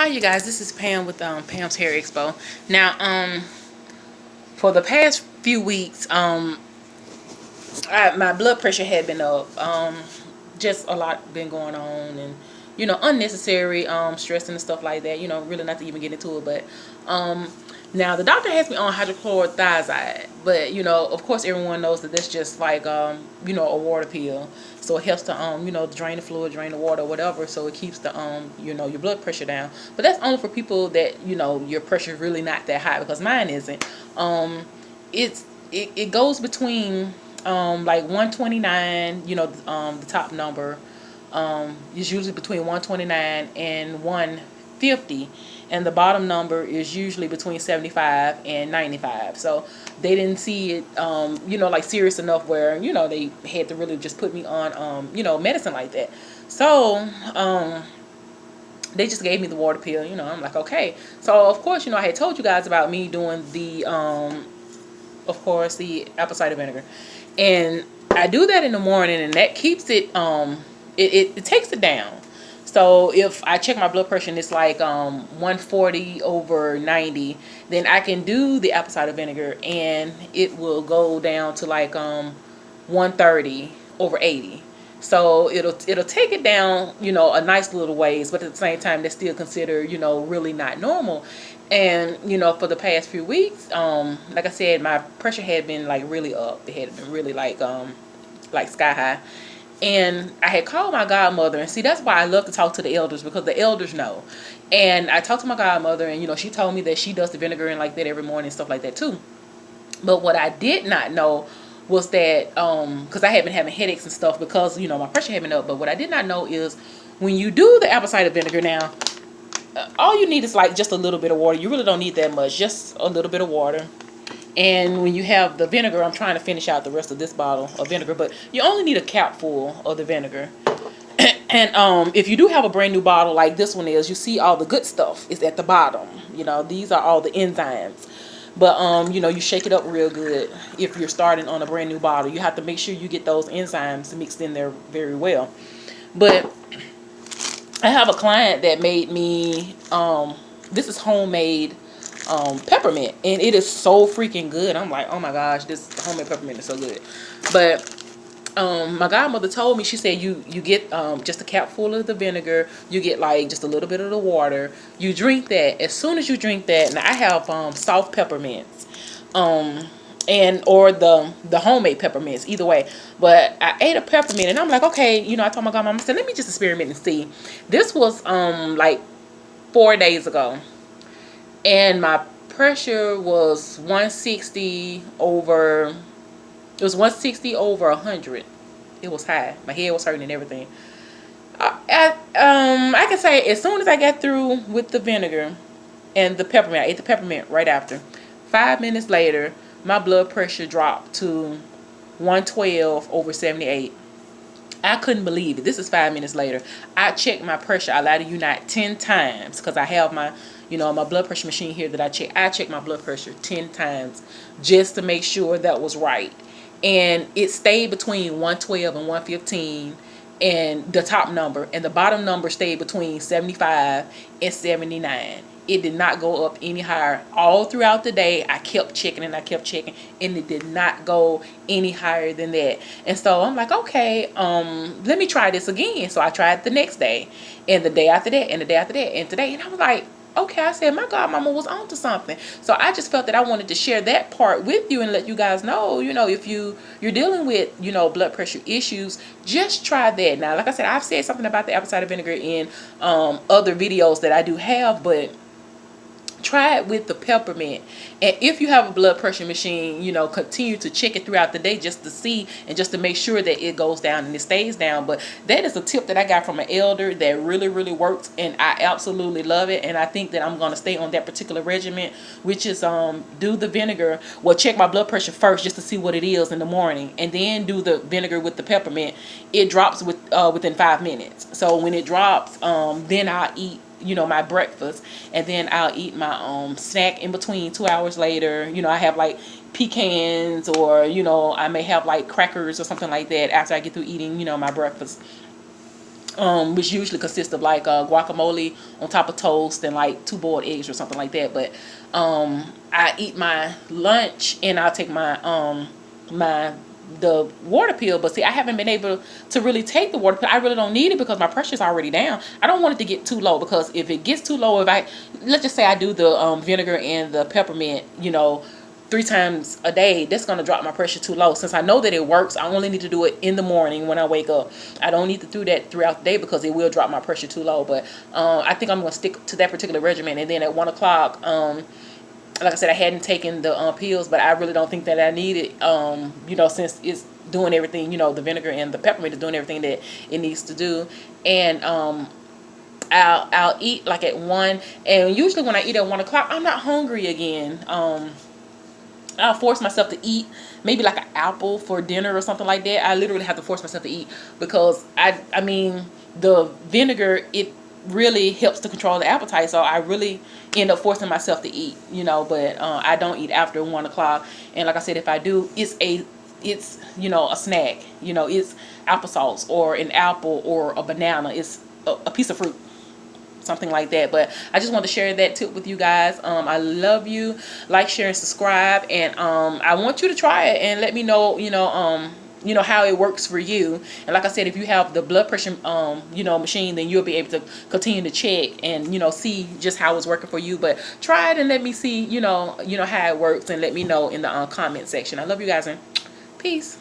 Hi you guys, this is Pam with Pam's Hair Expo. Now, for the past few weeks, my blood pressure had been up. Just a lot been going on, and unnecessary stressing and stuff like that. Really not to even get into it, but now the doctor has me on hydrochlorothiazide, but of course, everyone knows that that's just like a water pill. So it helps to drain the fluid, drain the water, whatever. So it keeps the your blood pressure down. But that's only for people that your pressure is really not that high, because mine isn't. It goes between like 129, the top number is usually between 129 and 150, and the bottom number is usually between 75 and 95. So they didn't see it like serious enough where they had to really just put me on medicine like that. So they just gave me the water pill. I'm like, okay. So of course, I had told you guys about me doing the of course, the apple cider vinegar, and I do that in the morning, and that keeps it it takes it down. So if I check my blood pressure and it's like 140 over 90, then I can do the apple cider vinegar and it will go down to like 130 over 80. So it'll take it down, a nice little ways, but at the same time, that's still considered, really not normal. And for the past few weeks, like I said, my pressure had been like really up. It had been really like sky high. And I had called my godmother, and see, that's why I love to talk to the elders, because the elders know. And I talked to my godmother, and she told me that she does the vinegar and like that every morning and stuff like that too. But what I did not know was that because I had been having headaches and stuff because my pressure had been up. But what I did not know is when you do the apple cider vinegar now, all you need is like just a little bit of water. You really don't need that much, just a little bit of water. And when you have the vinegar, I'm trying to finish out the rest of this bottle of vinegar, but you only need a cap full of the vinegar. And if you do have a brand new bottle like this one is, you see all the good stuff is at the bottom. These are all the enzymes. But you shake it up real good. If you're starting on a brand new bottle, you have to make sure you get those enzymes mixed in there very well. But I have a client that made me this is homemade peppermint, and it is so freaking good. I'm like, oh my gosh, this homemade peppermint is so good. But my godmother told me, she said you get just a cap full of the vinegar, you get like just a little bit of the water, you drink that. As soon as you drink that, now I have soft peppermints, and or the homemade peppermints, either way. But I ate a peppermint, and I'm like, okay, I told my godmama, I said, let me just experiment and see. This was like 4 days ago, and my pressure was 160 over. It was 160 over 100. It was high. My head was hurting and everything. I can say as soon as I got through with the vinegar and the peppermint, I ate the peppermint right after. 5 minutes later, my blood pressure dropped to 112 over 78. I couldn't believe it. This is 5 minutes later. I checked my pressure, I lie to you not, 10 times, because I have my my blood pressure machine here that I check. I checked my blood pressure 10 times just to make sure that was right. And it stayed between 112 and 115, and the top number, and the bottom number stayed between 75 and 79. It did not go up any higher. All throughout the day, I kept checking and I kept checking, and it did not go any higher than that. And so I'm like, okay, let me try this again. So I tried the next day, and the day after that, and the day after that, and today, and I was like, okay, I said my godmama was onto something. So I just felt that I wanted to share that part with you and let you guys know, if you're dealing with, blood pressure issues, just try that. Now, like I said, I've said something about the apple cider vinegar in other videos that I do have, but try it with the peppermint. And if you have a blood pressure machine, continue to check it throughout the day just to see and just to make sure that it goes down and it stays down. But that is a tip that I got from an elder that really, really works, and I absolutely love it. And I think that I'm going to stay on that particular regimen, which is do the vinegar. Well, check my blood pressure first just to see what it is in the morning, and then do the vinegar with the peppermint. It drops within 5 minutes. So when it drops, then I'll eat my breakfast, and then I'll eat my snack in between 2 hours later. I have like pecans, or I may have like crackers or something like that after I get through eating my breakfast. which usually consists of like guacamole on top of toast and like 2 boiled eggs or something like that. But I eat my lunch and I'll take my the water pill. But see, I haven't been able to really take the water pill. I really don't need it because my pressure's already down. I don't want it to get too low, because if it gets too low, if I, let's just say I do the vinegar and the peppermint, 3 times a day, that's going to drop my pressure too low. Since I know that it works, I only need to do it in the morning when I wake up. I don't need to do that throughout the day because it will drop my pressure too low. But I think I'm going to stick to that particular regimen. And then at 1 o'clock, like I said, I hadn't taken the pills, but I really don't think that I need it, since it's doing everything, the vinegar and the peppermint is doing everything that it needs to do. And I'll eat like at 1, and usually when I eat at 1 o'clock, I'm not hungry again. I'll force myself to eat maybe like an apple for dinner or something like that. I literally have to force myself to eat because I mean, the vinegar, it really helps to control the appetite. So I really end up forcing myself to eat, but I don't eat after 1 o'clock. And like I said, if I do, it's a snack, it's applesauce or an apple or a banana. It's a piece of fruit, something like that. But I just want to share that tip with you guys. I love you. Like, share, and subscribe. And I want you to try it and let me know, how it works for you. And like I said, if you have the blood pressure machine, then you'll be able to continue to check and see just how it's working for you. But try it and let me see how it works, and let me know in the comment section. I love you guys, and peace.